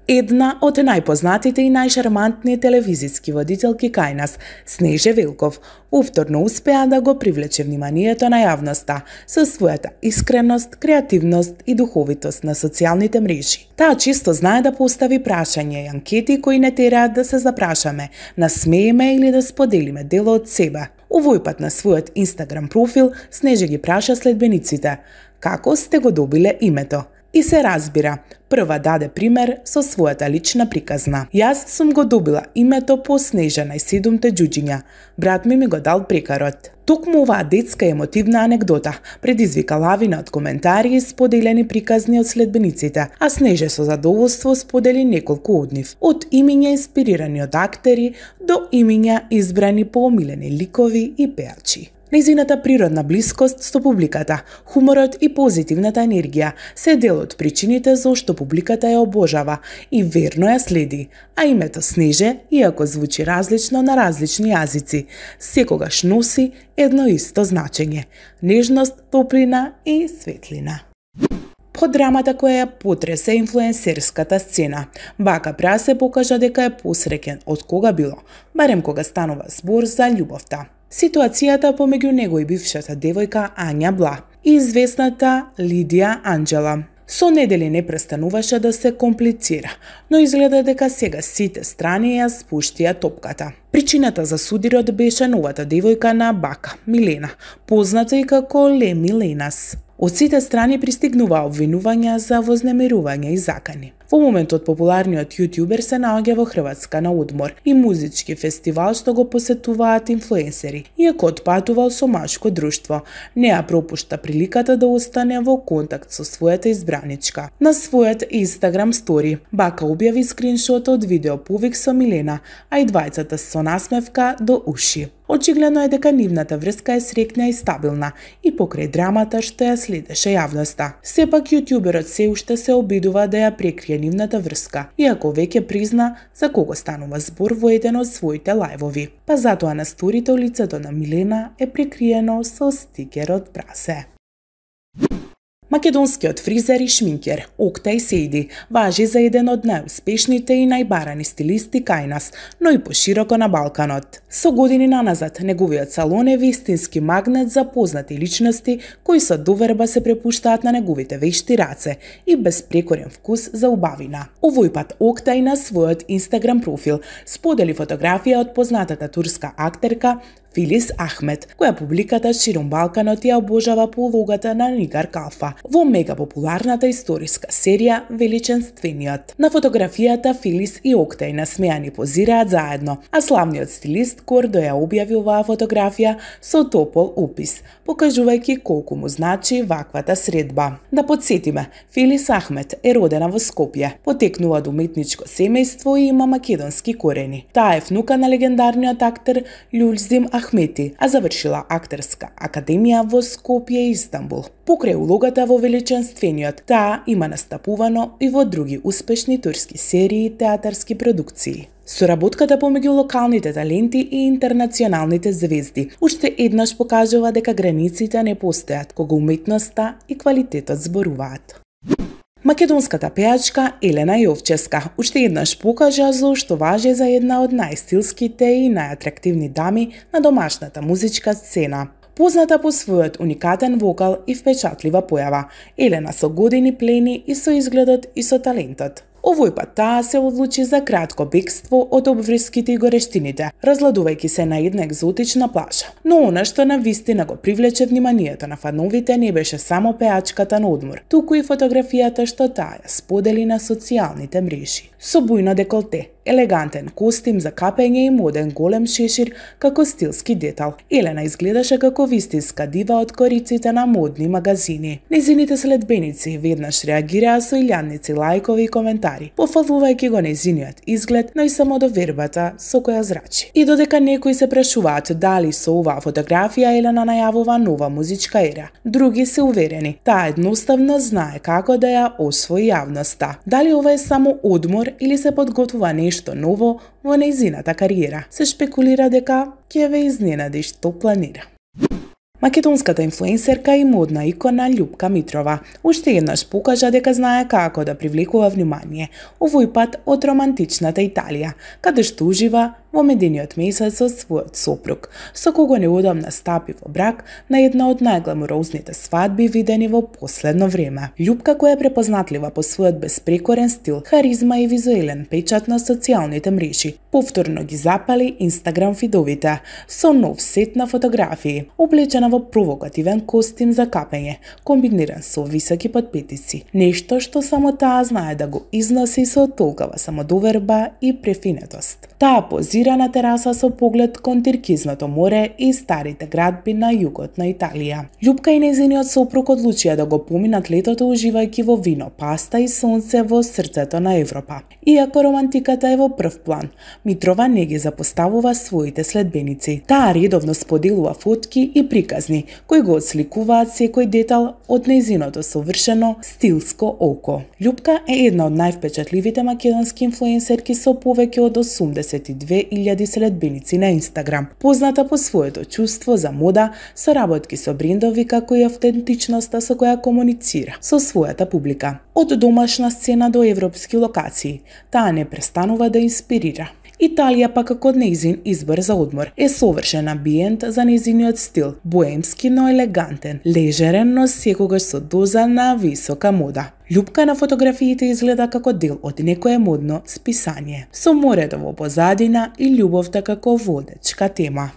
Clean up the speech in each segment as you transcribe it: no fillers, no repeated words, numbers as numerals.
Една од најпознатите и најшармантни телевизиски водителки кај нас, Снеже Велков, повторно успеа да го привлече вниманието на јавноста со својата искреност, креативност и духовитост на социјалните мрежи. Таа често знае да постави прашања и анкети кои не тераат да се запрашаме, насмееме или да споделиме дел од себе. Овој пат на својот Инстаграм профил Снеже ги праша следбениците: како сте го добиле името? И се разбира, прва даде пример со својата лична приказна. Јас сум го добила името по Снежа најседумте џуџиња. Брат ми го дал прекарот. Токму оваа детска емотивна анегдота предизвика лавина од коментари и споделени приказни од следбениците, а Снеже со задоволство сподели неколку од нив. Од имиња инспирирани од актери до имиња избрани по омилени ликови и пеачи. Нејзината природна блискост со публиката, хуморот и позитивната енергија се дел од причините зашто публиката ја обожава и верно ја следи, а името Снеже, иако звучи различно на различни јазици, секогаш носи едно исто значење – нежност, топлина и светлина. По драмата која ја потресе инфлуенсерската сцена, Бака Пра се покажа дека е посреќен од кога било, барем кога станува збор за љубовта. Ситуацијата помеѓу него и бившата девојка Ања Бла и известната Лидија Анџела со недели не престануваше да се комплицира, но изгледа дека сега сите страни ја спуштија топката. Причината за судирот беше новата девојка на Бака, Милена, позната и како Ле Миленас. Од сите страни пристигнува обвинувања за вознемирување и закани. Во моментот популарниот јутјубер се наоѓа во Хрватска на одмор и музички фестивал што го посетуваат инфлуенсери, иако отпатувал со машко друштво. Не ја пропушта приликата да остане во контакт со својата избраничка. На својот Инстаграм стори Бака објави скриншот од видео повик со Милена, а и двајцата со насмевка до уши. Очигледно е дека нивната врска е среќна и стабилна и покрај драмата што ја следеше јавноста. Сепак јутјуберот се уште се обидува да ја прекрие нивната врска, иако веќе призна за кого станува збор во еден од своите лајвови. Па затоа на сторито лицето на Милена е прекриено со стикерот прасе. Македонскиот фризер и шминкер Октај Сејди важи за еден од најуспешните и најбарани стилисти кај нас, но и пошироко на Балканот. Со години наназад, неговиот салон е вистински магнет за познати личности кои со доверба се препуштаат на неговите вешти раце и безпрекорен вкус за убавина. Овој пат Октај на својот Инстаграм профил сподели фотографија од познатата турска актерка Филис Ахмет, која публиката широм Балканот ја обожава по улогата на Нигар Калфа во мега популарната историска серија Величенствениот. На фотографијата Филис и Октај насмејани позираат заедно, а славниот стилист гордо ја објави оваа фотографија со топол опис, покажувајќи колку му значи ваквата средба. Да подсетиме, Филис Ахмет е родена во Скопје, потекнува од уметничко семејство и има македонски корени. Таа е внука на легендарниот актер Љулзим Ахмети, а завршила актерска академија во Скопје и Истанбул. Покрај улогата во Величенствениот, таа има настапувано и во други успешни турски серии и театарски продукции. Соработката помеѓу локалните таленти и интернационалните звезди уште еднаш покажува дека границите не постојат кога уметноста и квалитетот зборуваат. Македонската пеачка Елена Јовчевска уште еднаш покажа зошто важи за една од најстилските и најатрактивни дами на домашната музичка сцена. Позната по својот уникатен вокал и впечатлива појава, Елена со години плени и со изгледот и со талентот. Овој пат таа се одлучи за кратко бегство од обврските и горештините, разладувајќи се на една екзотична плажа. Но она што навистина го привлече вниманието на фановите не беше само пеачката на одмор, туку и фотографијата што таа ја сподели на социјалните мрежи. Со бујно деколте, елегантен костим за капење и моден голем шешир како стилски детал, Елена изгледаше како вистинска дива од кориците на модни магазини. Нејзините следбеници веднаш реагираа со илјадници лајкови и коментари, пофалувајќи го нејзиниот изглед, но и само довербата со која зрачи. И додека некои се прашуваат дали со оваа фотографија Елена најавува нова музичка ера, други се уверени, таа едноставно знае како да ја освои јавноста. Дали ова е само одмор или се подготвува нешто ново во нејзината кариера? Се шпекулира дека ќе ве изненади што планира. Македонската инфлуенсерка и модна икона Љупка Митрова уште еднаш покажа дека знае како да привлекува внимание, овој пат од романтичната Италија, каде што ужива во медениот месец со својот сопруг, со кого неодамна стапи во брак на една од најгламурозните свадби видени во последно време. Љупка, која е препознатлива по својот безпрекорен стил, харизма и визуелен печат на социјалните мрежи, повторно ги запали Инстаграм фидовите со нов сет на фотографии, облечена во провокативен костим за капење, комбиниран со високи подпетици, нешто што само таа знае да го износи со толкова самодоверба и префинетост. Таа позира на тераса со поглед кон Тиркизното море и старите градби на југот на Италија. Љупка и нејзиниот сопруг одлучија да го поминат летото уживајќи во вино, паста и сонце во срцето на Европа. Иако романтиката е во прв план, Митрова не ги запоставува своите следбеници. Таа редовно споделува фотки и приказни кои го отсликуваат секој детал од нејзиното совршено стилско око. Љупка е една од највпечатливите македонски инфлуенсерки со повеќе од 82.000 следбеници на Инстаграм, позната по своето чувство за мода, соработки со брендови како и автентичноста со која комуницира со својата публика. Од домашна сцена до европски локации, таа не престанува да инспирира. Италија пак како нејзин избор за одмор е совршен амбиент за нејзиниот стил, боемски но елегантен, лежерен но секогаш со доза на висока мода. Љупка на фотографиите изгледа како дел од некое модно списание, со морето во позадина и љубовта како водечка тема.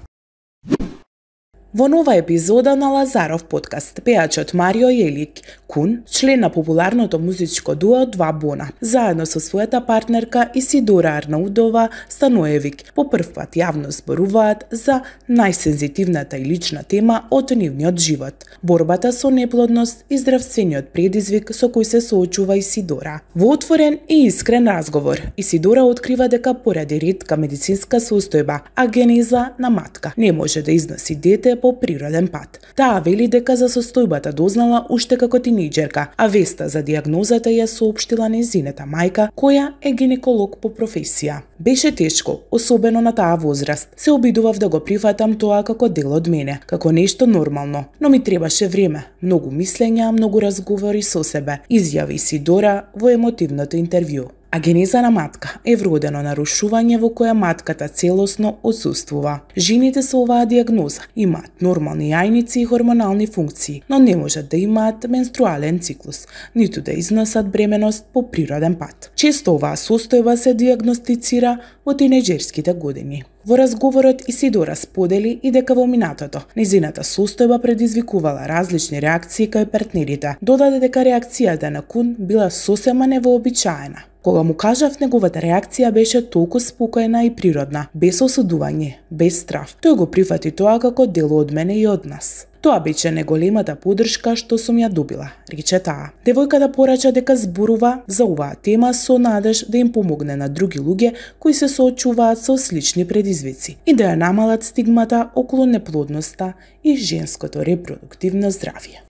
Во нова епизода на Лазаров подкаст, пејачот Марио Јелик Кун, член на популарното музичко дуо Два Бона, заедно со својата партнерка Исидора Арнаудова Станоевик, по прв пат јавно зборуваат за најсензитивната и лична тема од нивниот живот – борбата со неплодност и здравствениот предизвик со кој се соочува Исидора. Во отворен и искрен разговор, Исидора открива дека поради ретка медицинска состојба, агенеза на матка, не може да износи дете по природен пат. Таа вели дека за состојбата дознала уште како тинејџерка, а веста за диагнозата ја соопштила нејзината мајка, која е гинеколог по професија. Беше тешко, особено на таа возраст. Се обидував да го прифатам тоа како дел од мене, како нешто нормално, но ми требаше време, многу мислења, многу разговори со себе, изјави Исидора во емотивното интервју. Агенеза на матка е вродено нарушување во која матката целосно отсуствува. Жените со оваа диагноза имаат нормални јајници и хормонални функции, но не можат да имаат менструален циклус, ниту да износат бременост по природен пат. Често оваа состојба се диагностицира во тинејџерските години. Во разговорот Исидора сподели и дека во минатото нејзината состојба предизвикувала различни реакции кај партнерите. Додаде дека реакцијата на Кун била сосема невообичаена. Кога му кажав, неговата реакција беше толку спокојна и природна, без осудување, без страв. Тој го прифати тоа како дел од мене и од нас. Тоа беше неголемата поддршка што сум ја добила, рече таа. Девојката порача дека зборува за оваа тема со надеж да им помогне на други луѓе кои се соочуваат со слични предизвици и да ја намалат стигмата околу неплодноста и женското репродуктивно здравје.